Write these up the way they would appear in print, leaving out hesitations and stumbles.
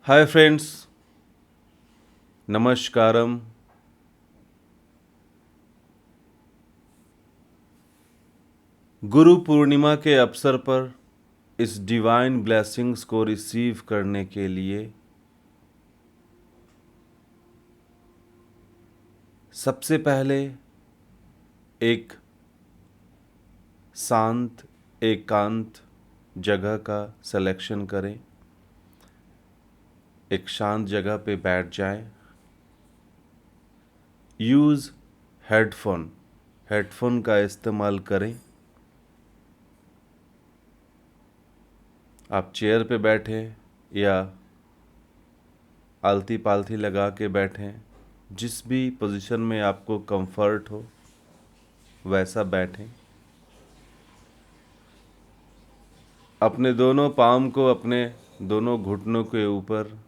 Hi friends, नमस्कारम। Guru Purnima के अवसर पर इस डिवाइन ब्लेसिंग्स को रिसीव करने के लिए सबसे पहले एक शांत एकांत जगह का सिलेक्शन करें। एक शांत जगह पे बैठ जाएं। यूज़ हेडफोन का इस्तेमाल करें। आप चेयर पे बैठें या आलती पालथी लगा के बैठें, जिस भी पोजीशन में आपको कंफर्ट हो वैसा बैठें। अपने दोनों पाम को अपने दोनों घुटनों के ऊपर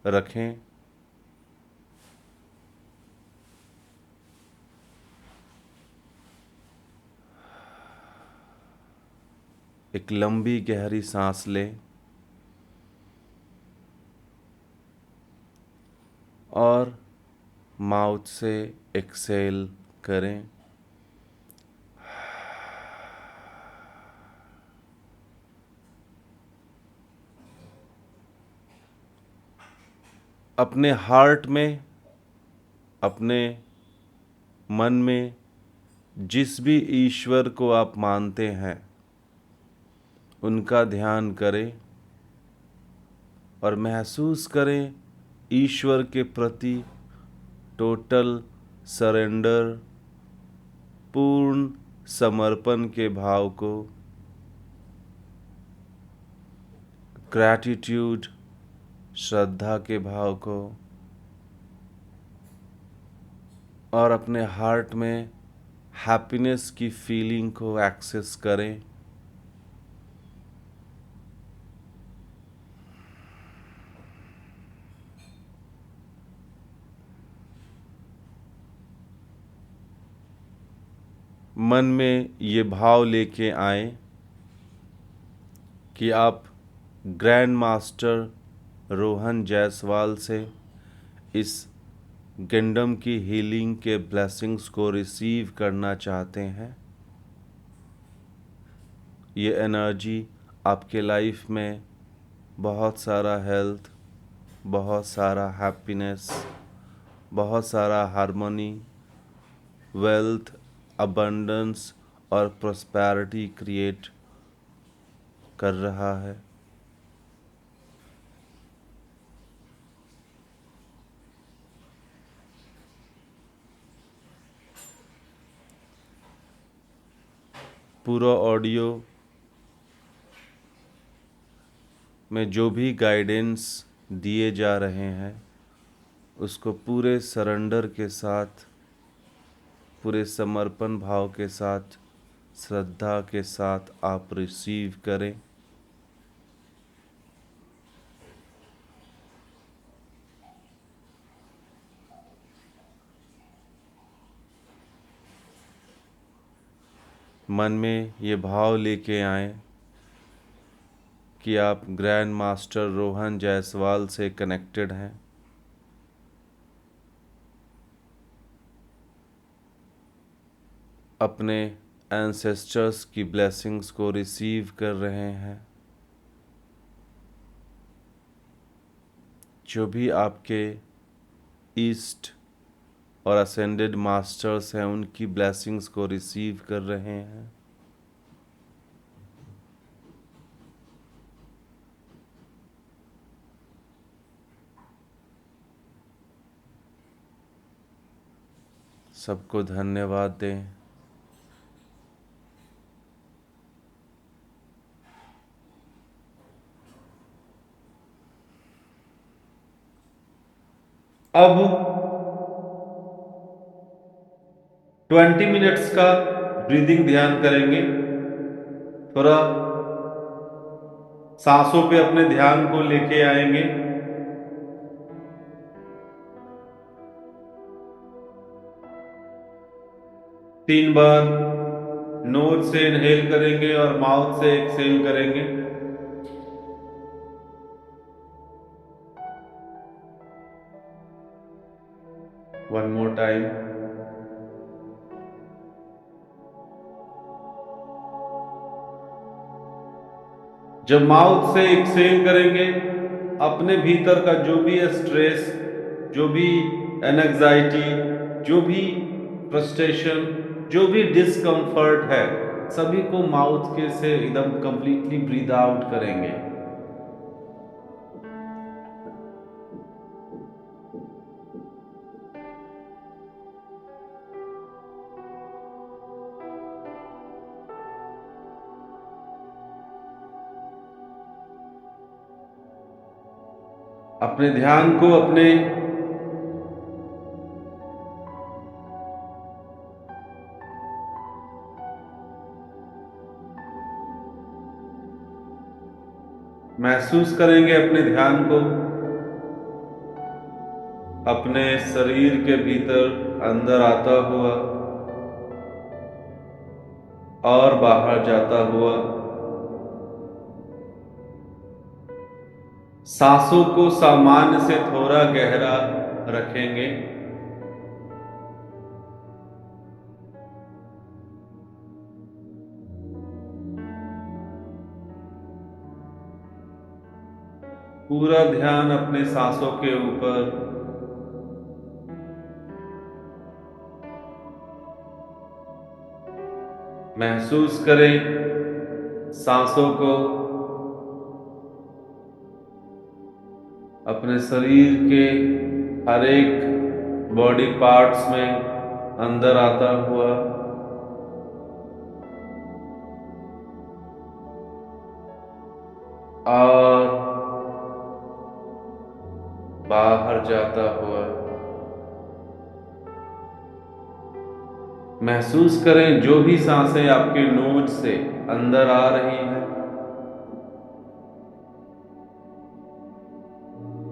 रखें। एक लंबी गहरी सांस लें और माउथ से एक्सेल करें। अपने हार्ट में, अपने मन में जिस भी ईश्वर को आप मानते हैं उनका ध्यान करें और महसूस करें ईश्वर के प्रति टोटल सरेंडर, पूर्ण समर्पण के भाव को, ग्रैटिट्यूड, श्रद्धा के भाव को, और अपने हार्ट में हैप्पीनेस की फीलिंग को एक्सेस करें। मन में ये भाव लेके आए कि आप ग्रैंड मास्टर रोहन जायसवाल से इस किंगडम की हीलिंग के ब्लेसिंग्स को रिसीव करना चाहते हैं। ये एनर्जी आपके लाइफ में बहुत सारा हेल्थ, बहुत सारा हैप्पीनेस, बहुत सारा हार्मनी, वेल्थ, अबंडेंस और प्रॉस्पेरिटी क्रिएट कर रहा है। पूरा ऑडियो में जो भी गाइडेंस दिए जा रहे हैं उसको पूरे सरेंडर के साथ, पूरे समर्पण भाव के साथ, श्रद्धा के साथ आप रिसीव करें। मन में ये भाव लेके आएं कि आप ग्रैंड मास्टर रोहन जायसवाल से कनेक्टेड हैं। अपने एंसेस्टर्स की ब्लेसिंग्स को रिसीव कर रहे हैं। जो भी आपके ईस्ट और असेंडेड मास्टर्स हैं उनकी ब्लेसिंग्स को रिसीव कर रहे हैं। सबको धन्यवाद दें। अब 20 मिनट्स का ब्रीदिंग ध्यान करेंगे। थोड़ा सांसों पे अपने ध्यान को लेके आएंगे। 3 बार नोज से इनहेल करेंगे और माउथ से एक्सहेल करेंगे। One more time. जब माउथ से एक्सेल करेंगे, अपने भीतर का जो भी स्ट्रेस, जो भी एंजाइटी, जो भी फ्रस्ट्रेशन, जो भी डिस्कंफर्ट है, सभी को माउथ के से एकदम कंप्लीटली ब्रीद आउट करेंगे। अपने ध्यान को अपने महसूस करेंगे, अपने ध्यान को अपने शरीर के भीतर अंदर आता हुआ और बाहर जाता हुआ। सांसों को सामान्य से थोड़ा गहरा रखेंगे। पूरा ध्यान अपने सांसों के ऊपर। महसूस करें सांसों को अपने शरीर के हर एक बॉडी पार्ट्स में अंदर आता हुआ और बाहर जाता हुआ। महसूस करें जो भी सांसें आपके नोज से अंदर आ रही हैं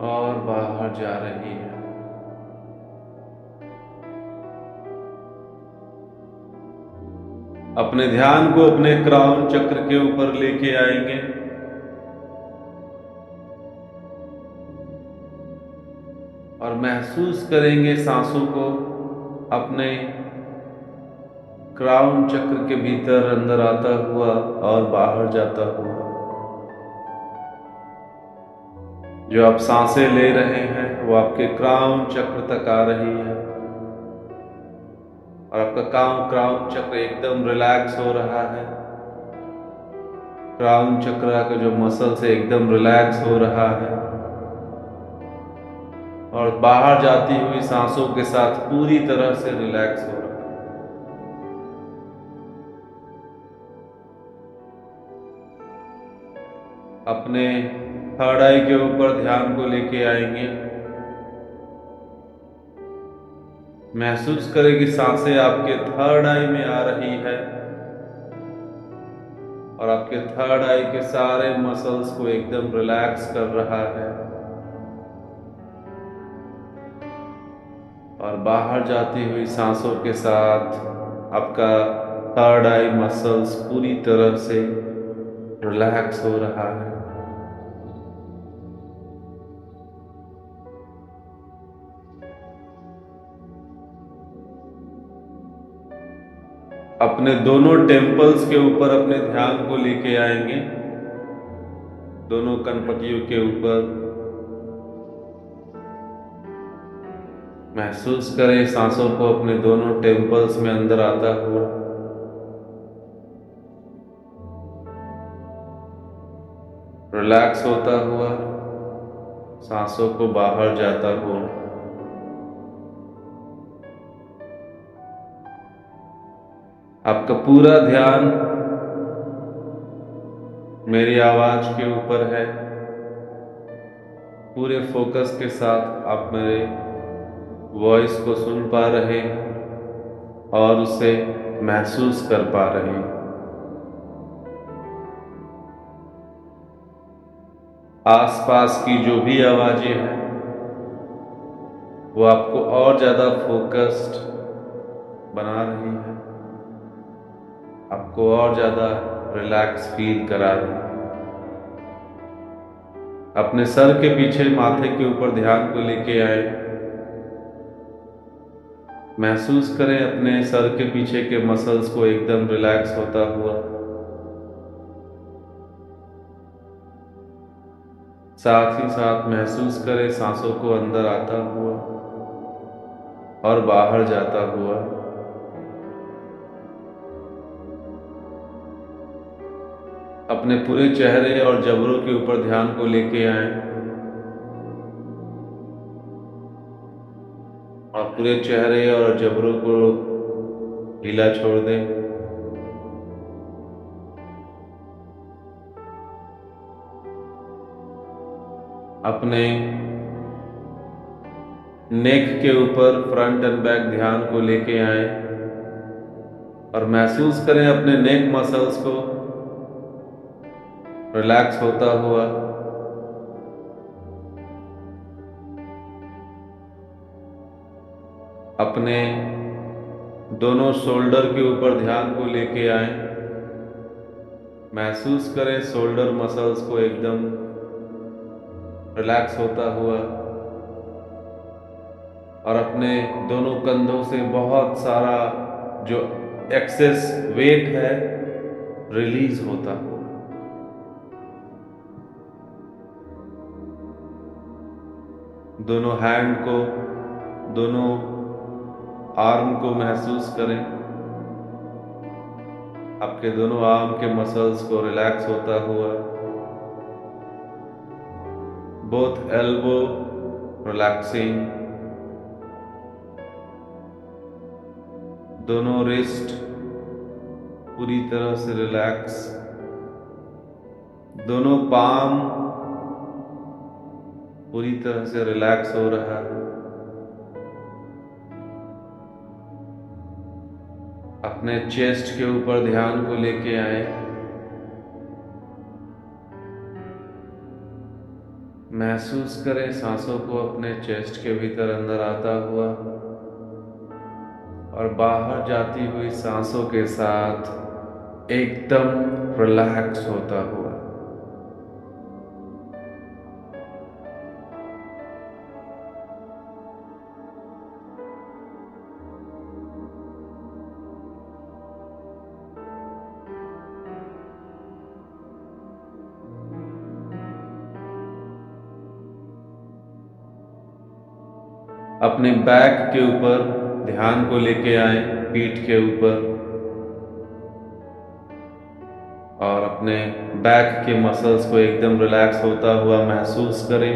और बाहर जा रही है। अपने ध्यान को अपने क्राउन चक्र के ऊपर लेके आएंगे। और महसूस करेंगे सांसों को अपने क्राउन चक्र के भीतर अंदर आता हुआ और बाहर जाता हुआ। जो आप सांसें ले रहे हैं वो आपके क्राउन चक्र तक आ रही है और आपका क्राउन चक्र एकदम रिलैक्स हो रहा है। क्राउन चक्र का जो मसल्स है एकदम रिलैक्स हो रहा है और बाहर जाती हुई सांसों के साथ पूरी तरह से रिलैक्स हो रहा है। अपने थर्ड आई के ऊपर ध्यान को लेके आएंगे। महसूस करें कि सांसें आपके थर्ड आई में आ रही है और आपके थर्ड आई के सारे मसल्स को एकदम रिलैक्स कर रहा है और बाहर जाती हुई सांसों के साथ आपका थर्ड आई मसल्स पूरी तरह से रिलैक्स हो रहा है। अपने दोनों टेम्पल्स के ऊपर अपने ध्यान को लेके आएंगे, दोनों कनपटियों के ऊपर। महसूस करें सांसों को अपने दोनों टेम्पल्स में अंदर आता हुआ रिलैक्स होता हुआ, सांसों को बाहर जाता हुआ। आपका पूरा ध्यान मेरी आवाज के ऊपर है। पूरे फोकस के साथ आप मेरे वॉइस को सुन पा रहे हैं और उसे महसूस कर पा रहे हैं। आसपास की जो भी आवाजें हैं वो आपको और ज्यादा फोकस्ड बना रही है, आपको और ज्यादा रिलैक्स फील करा रही है। अपने सर के पीछे माथे के ऊपर ध्यान को लेके आए। महसूस करें अपने सर के पीछे के मसल्स को एकदम रिलैक्स होता हुआ। साथ ही साथ महसूस करें सांसों को अंदर आता हुआ और बाहर जाता हुआ। अपने पूरे चेहरे और जबड़ों के ऊपर ध्यान को लेके आए और पूरे चेहरे और जबड़ों को ढीला छोड़ दें। अपने नेक के ऊपर फ्रंट एंड बैक ध्यान को लेके आए और महसूस करें अपने नेक मसल्स को रिलैक्स होता हुआ। अपने दोनों शोल्डर के ऊपर ध्यान को लेके आए। महसूस करें शोल्डर मसल्स को एकदम रिलैक्स होता हुआ और अपने दोनों कंधों से बहुत सारा जो एक्सेस वेट है रिलीज होता हुआ। दोनों हैंड को, दोनों आर्म को महसूस करें। आपके दोनों आर्म के मसल्स को रिलैक्स होता हुआ। Both elbow relaxing. दोनों रिस्ट पूरी तरह से रिलैक्स। दोनों पाम पूरी तरह से रिलैक्स हो रहा है। अपने चेस्ट के ऊपर ध्यान को लेके आए। महसूस करें सांसों को अपने चेस्ट के भीतर अंदर आता हुआ और बाहर जाती हुई सांसों के साथ एकदम रिलैक्स होता हुआ। अपने बैक के ऊपर ध्यान को लेके आए, पीठ के ऊपर, और अपने बैक के मसल्स को एकदम रिलैक्स होता हुआ महसूस करें।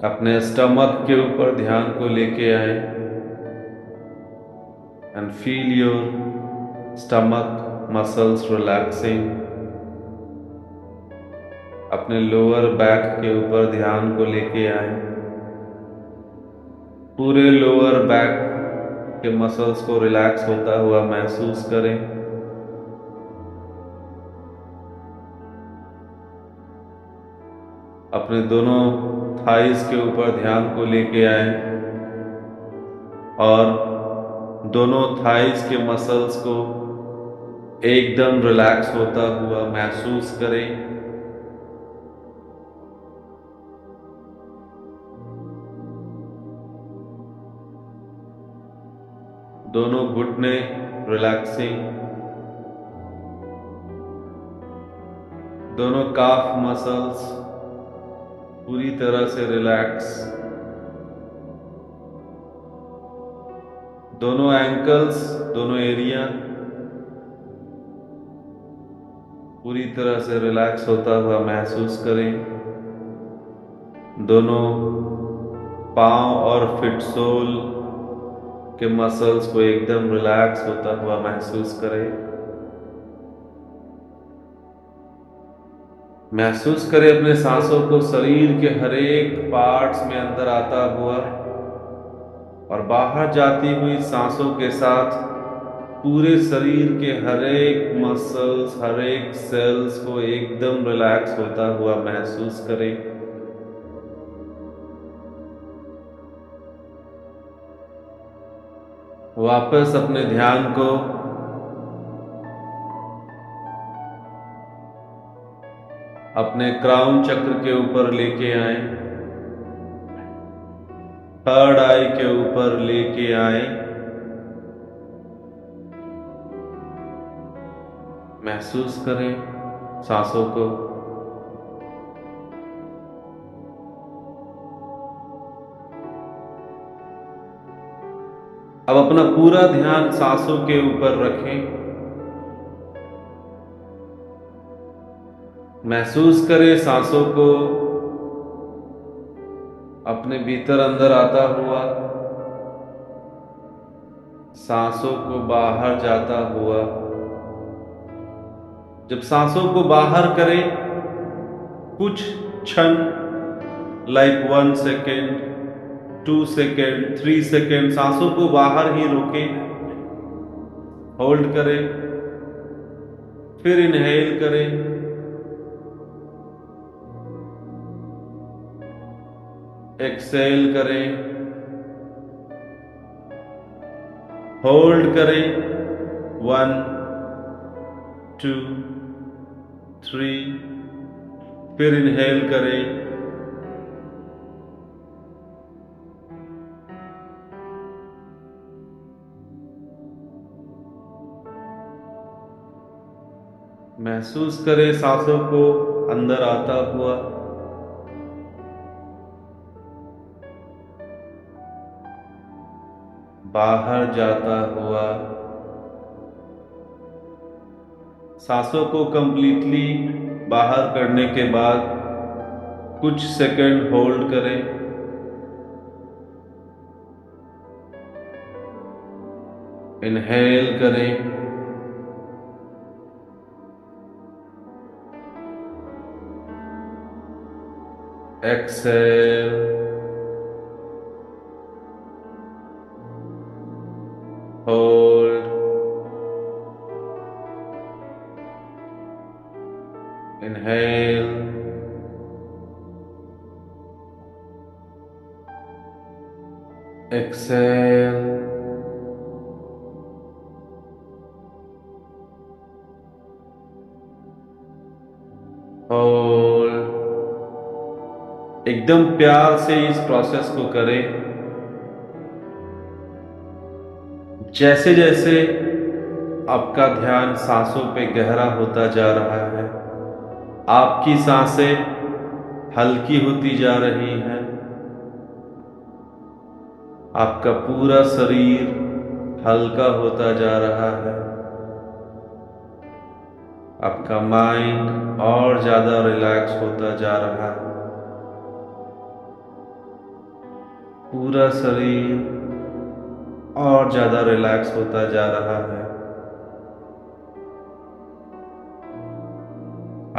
अपने स्टमक के ऊपर ध्यान को लेके आए and feel your stomach muscles relaxing. अपने लोअर बैक के ऊपर ध्यान को लेके आए। पूरे लोअर बैक के मसल्स को रिलैक्स होता हुआ महसूस करें। अपने दोनों थाइस के ऊपर ध्यान को लेके आए और दोनों थाइस के मसल्स को एकदम रिलैक्स होता हुआ महसूस करें। दोनों घुटने रिलैक्सिंग। दोनों काफ मसल्स पूरी तरह से रिलैक्स। दोनों एंकल्स, दोनों एरिया पूरी तरह से रिलैक्स होता हुआ महसूस करें। दोनों पांव और फिटसोल के मसल्स को एकदम रिलैक्स होता हुआ महसूस करें। महसूस करें अपने सांसों को शरीर के हर एक पार्ट्स में अंदर आता हुआ और बाहर जाती हुई सांसों के साथ पूरे शरीर के हर एक मसल्स, हर एक सेल्स को एकदम रिलैक्स होता हुआ महसूस करें। वापस अपने ध्यान को अपने क्राउन चक्र के ऊपर लेके आए। थर्ड आई के ऊपर लेके आए। महसूस करें सांसों को। अब अपना पूरा ध्यान सांसों के ऊपर रखें। महसूस करें सांसों को अपने भीतर अंदर आता हुआ, सांसों को बाहर जाता हुआ। जब सांसों को बाहर करें, कुछ क्षण, लाइक 1 सेकेंड, 2 सेकेंड, 3 सेकेंड, सांसों को बाहर ही रोकें, होल्ड करें, फिर इनहेल करें, एक्सेल करें, होल्ड करें, 1 2 3, फिर इनहेल करें, महसूस करें सांसों को अंदर आता हुआ, बाहर जाता हुआ। सांसों को कंप्लीटली बाहर करने के बाद कुछ सेकंड होल्ड करें, इनहेल करें, exhale, hold, inhale, exhale, hold. एकदम प्यार से इस प्रोसेस को करें। जैसे जैसे आपका ध्यान सांसों पे गहरा होता जा रहा है, आपकी सांसें हल्की होती जा रही हैं, आपका पूरा शरीर हल्का होता जा रहा है, आपका माइंड और ज्यादा रिलैक्स होता जा रहा है, पूरा शरीर और ज्यादा रिलैक्स होता जा रहा है।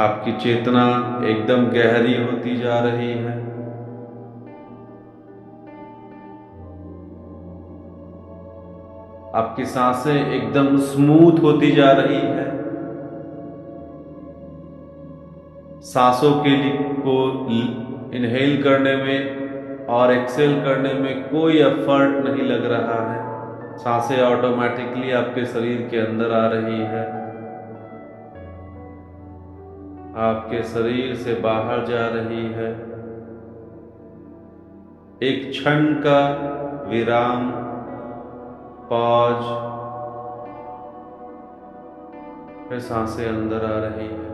आपकी चेतना एकदम गहरी होती जा रही है। आपकी सांसें एकदम स्मूथ होती जा रही है। सांसों के लिए को इनहेल करने में और एक्सेल करने में कोई एफर्ट नहीं लग रहा है। सांसें ऑटोमेटिकली आपके शरीर के अंदर आ रही है, आपके शरीर से बाहर जा रही है। एक क्षण का विराम, पॉज, फिर सांसें अंदर आ रही है।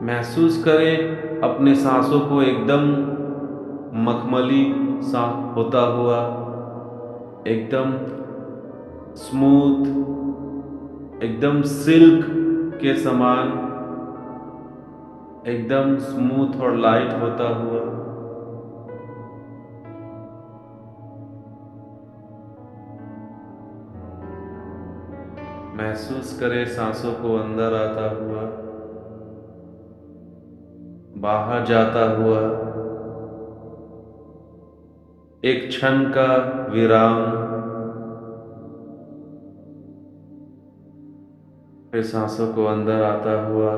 महसूस करें अपने सांसों को एकदम मखमली सा होता हुआ, एकदम स्मूथ, एकदम सिल्क के समान, एकदम स्मूथ और लाइट होता हुआ। महसूस करें सांसों को अंदर आता हुआ, बाहर जाता हुआ। एक क्षण का विराम, फिर सांसों को अंदर आता हुआ,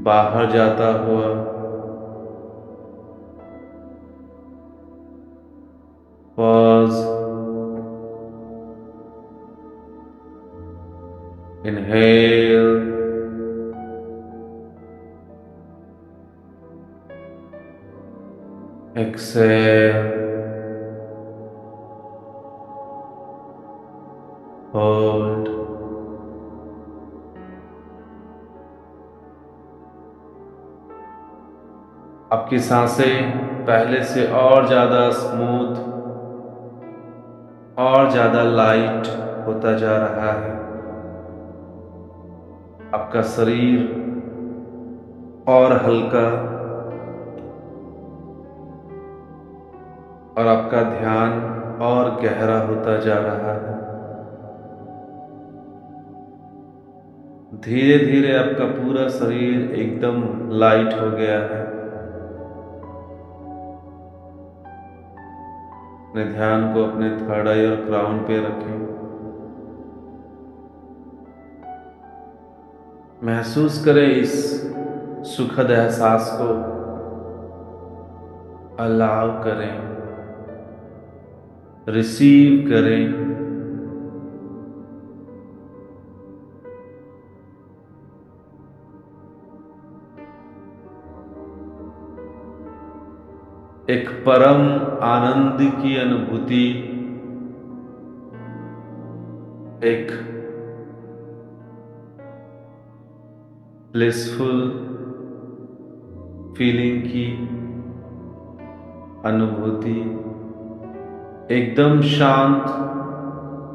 बाहर जाता हुआ। पॉज, इनहेल, एक्सेल, होल्ड, आपकी सांसें पहले से और ज्यादा स्मूथ और ज्यादा लाइट होता जा रहा है। आपका शरीर और हल्का और आपका ध्यान और गहरा होता जा रहा है। धीरे धीरे आपका पूरा शरीर एकदम लाइट हो गया है। अपने ध्यान को अपने थर्ड आई और क्राउन पे रखें। महसूस करें इस सुखद एहसास को, अलाउ करें, रिसीव करें। एक परम आनंद की अनुभूति, एक ब्लिसफुल फीलिंग की अनुभूति, एकदम शांत,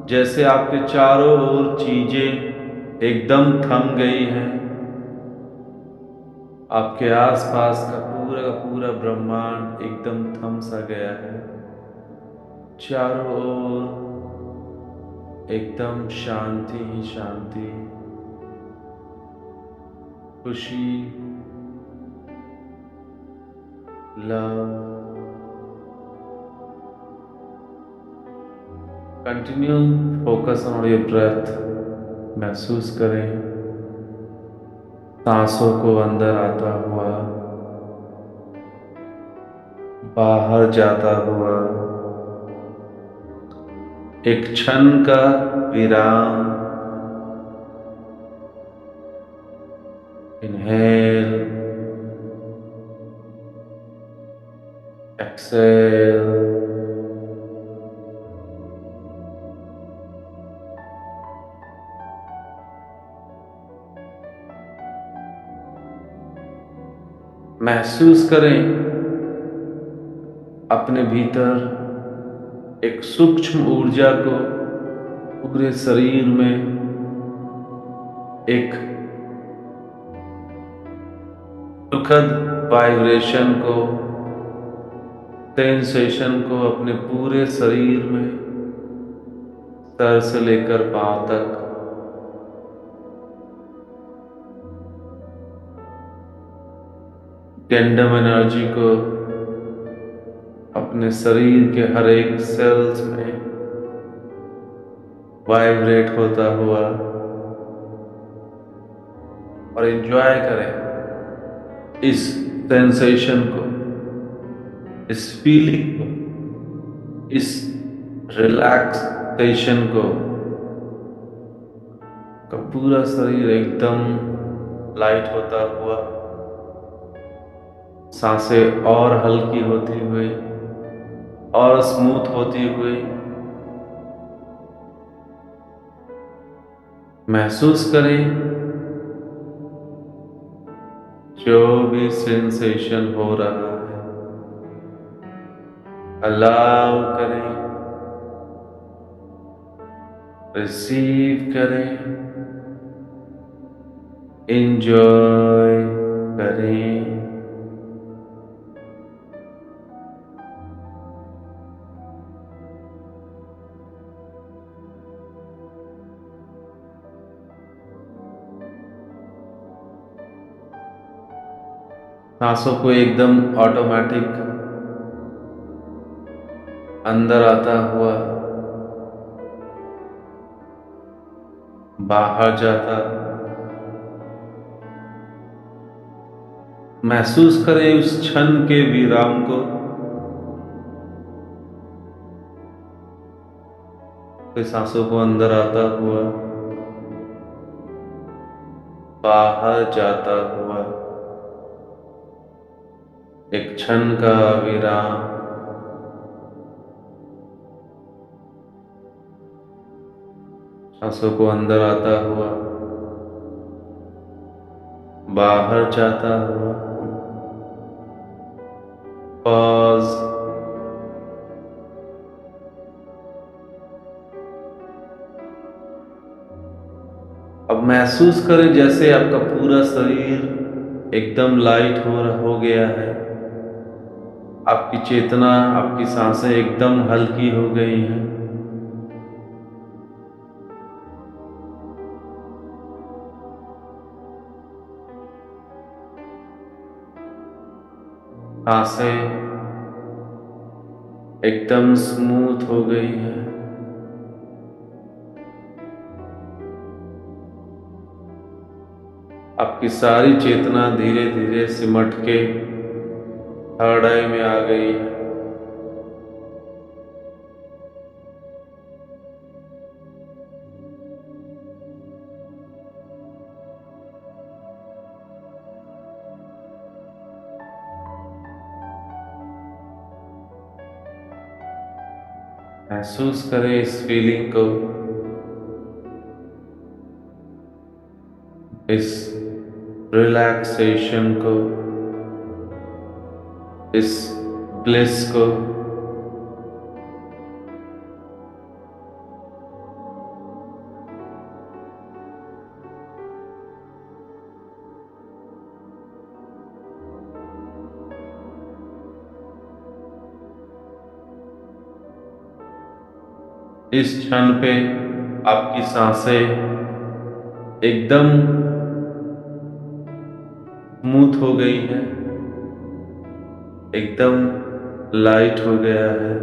जैसे आपके चारों ओर चीजें एकदम थम गई हैं। आपके आसपास का पूरा ब्रह्मांड एकदम थम सा गया है। चारों ओर एकदम शांति ही शांति, खुशी, love. Continue focus on your breath. महसूस करें सांसों को अंदर आता हुआ, बाहर जाता हुआ। एक क्षण का विराम। Inhale, exhale. महसूस करें अपने भीतर एक सूक्ष्म ऊर्जा को, पूरे शरीर में एक सुखद वाइब्रेशन को, सेंसेशन को अपने पूरे शरीर में, सर से लेकर पांव तक। टेंडम एनर्जी को अपने शरीर के हर एक सेल्स में वाइब्रेट होता हुआ, और एंजॉय करें इस सेंसेशन को, इस फीलिंग को, इस रिलैक्सेशन को। का पूरा शरीर एकदम लाइट होता हुआ, सांसें और हल्की होती हुई और स्मूथ होती हुई। महसूस करें जो भी सेंसेशन हो रहा है, अलाउ करें, रिसीव करें, एंजॉय करें। सांसों को एकदम ऑटोमेटिक अंदर आता हुआ, बाहर जाता। महसूस करें उस क्षण के विराम को। फिर सांसों को अंदर आता हुआ, बाहर जाता हुआ, एक क्षण का विराम। सांसों को अंदर आता हुआ, बाहर जाता हुआ। पॉज। अब महसूस करें जैसे आपका पूरा शरीर एकदम लाइट हो गया है। आपकी चेतना, आपकी सांसें एकदम हल्की हो गई हैं। सांसें एकदम स्मूथ हो गई है। आपकी सारी चेतना धीरे धीरे सिमट के थर्ड आई में आ गई है। महसूस करें इस फीलिंग को, इस रिलैक्सेशन को, इस ब्लिस को। इस क्षण पे आपकी सांसें एकदम स्मूथ हो गई है, एकदम लाइट हो गया है।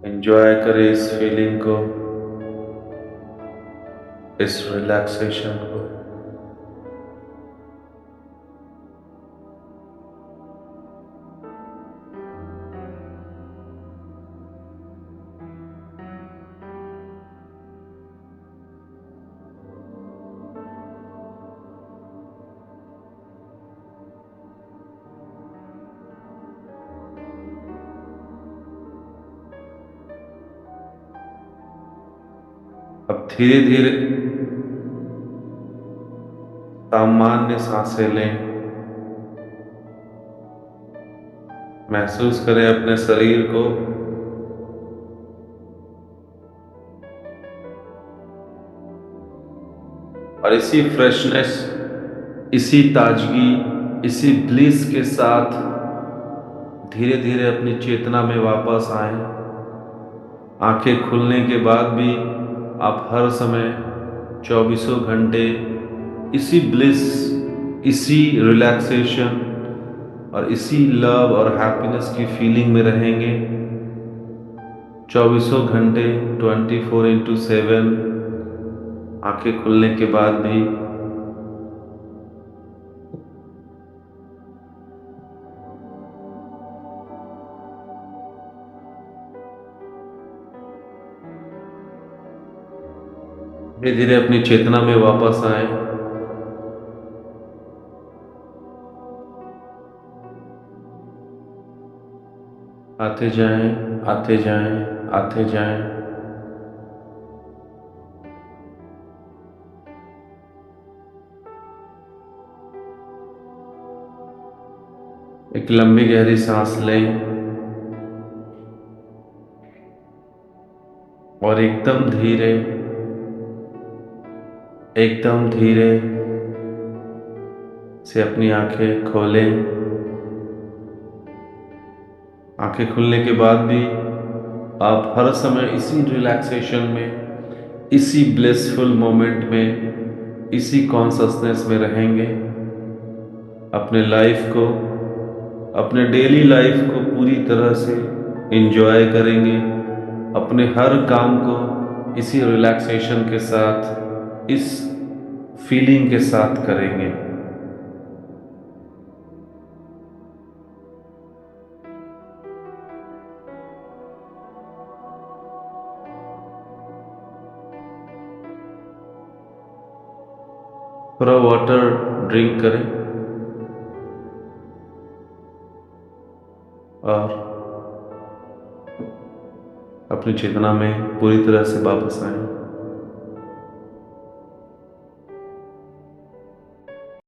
एंजॉय करें इस फीलिंग को, इस रिलैक्सेशन को। अब धीरे धीरे सामान्य सांसें लें। महसूस करें अपने शरीर को, और इसी फ्रेशनेस, इसी ताजगी, इसी ब्लिस के साथ धीरे धीरे अपनी चेतना में वापस आएं। आंखें खुलने के बाद भी आप हर समय 24 घंटे इसी ब्लिस, इसी रिलैक्सेशन और इसी लव और हैप्पीनेस की फीलिंग में रहेंगे। 24 घंटे 24x7 आंखें खुलने के बाद भी। धीरे धीरे अपनी चेतना में वापस आए। आते जाएं, आते जाएं, आते जाएं। एक लंबी गहरी सांस लें और एकदम धीरे से अपनी आंखें खोलें। आंखें खुलने के बाद भी आप हर समय इसी रिलैक्सेशन में, इसी ब्लिसफुल मोमेंट में, इसी कॉन्शसनेस में रहेंगे। अपने लाइफ को, अपने डेली लाइफ को पूरी तरह से एंजॉय करेंगे। अपने हर काम को इसी रिलैक्सेशन के साथ, इस फीलिंग के साथ करेंगे। थोड़ा वाटर ड्रिंक करें और अपनी चेतना में पूरी तरह से वापस आएं।